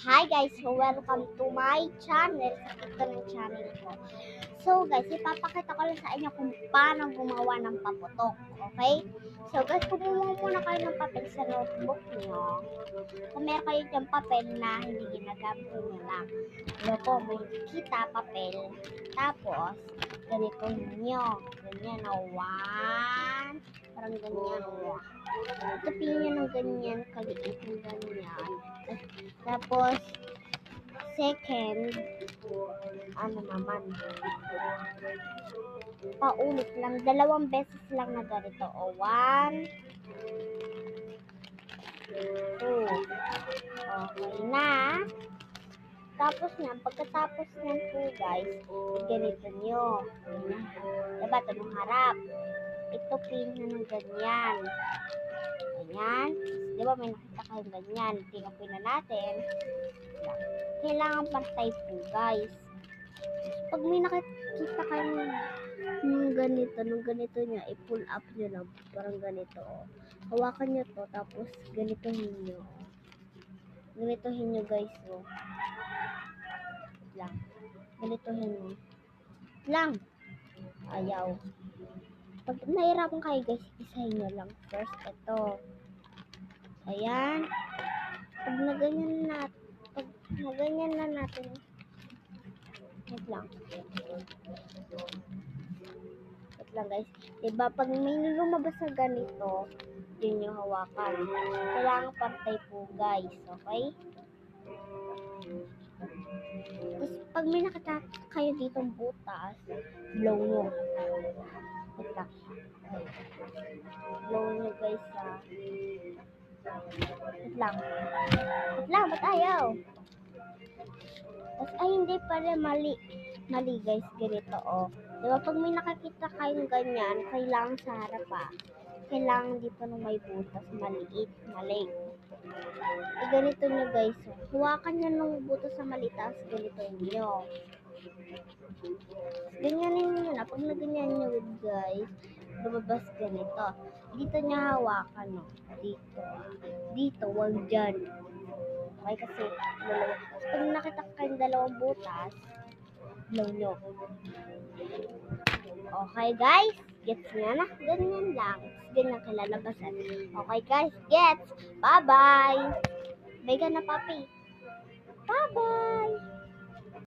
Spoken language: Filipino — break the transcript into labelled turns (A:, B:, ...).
A: Hi guys, so welcome to my channel. Ito ng channel ko. So guys, ipapakita ko lang sa inyo kung paano gumawa ng paputok. Okay? So guys, kumuha muna kayo ng papel sa notebook niyo. Kung meron kayo dyan papel na hindi ginagamit nyo lang. Ano po, may kita papel. Tapos, ganito nyo. Ganyan na one. Parang ganyan. Tapin nyo ng ganyan, kaliit ng ganyan. Tapos, second, ano naman, paulit lang, dalawang beses lang na ganito. O, one, two. Okay na. Tapos na, pagkatapos ng po guys, ganito nyo. Diba, ito nung harap. Ito pin na ng ganyan. Ganyan. Diba, may nakita kayong ganyan. Tinapin na natin. Kailangan pantay po guys. Pag may nakikita kayong nung ganito nyo, i-pull up nyo lang. Parang ganito. Hawakan nyo to, tapos ganitohin nyo. Ganitohin nyo guys. Lang. Ganitohin nyo. Lang. Ayaw. Pag nahirapan kayo guys, isahin nyo lang. First, ito. Ayan. Pag naganyan na natin, wait lang. Wait lang guys. Diba, pag may lumabas na ganito, yun yung hawakan. Kailangan pantay po guys. Okay? Tapos, pag may nakita kayo ditong butas, blow nyo. Wait lang. Blow nyo guys ha. Wait lang. Wait lang, ba't ayaw? Tapos, ay hindi pala, mali. Mali guys, ganito Diba, pag may nakakita kayong ganyan, kailangan sa harap Kailangan dito nung may butas, maliit, mali. Ganito nyo guys. Huwakan nyo nung butas sa maliit, tapos ganito nyo. Ganyanin nyo na. Pag naganyan nyo guys, lumabas ganito. Dito nyo hawakan Dito. Dito, wag dyan. Okay, kasi dalawa. Pag nakita kayong dalawang butas, blow nyo. Okay guys, gets nyo na? Ganyan lang. Ganyan kilalabasan. Okay guys, gets. Bye-bye. Bye ka na papi. Bye-bye.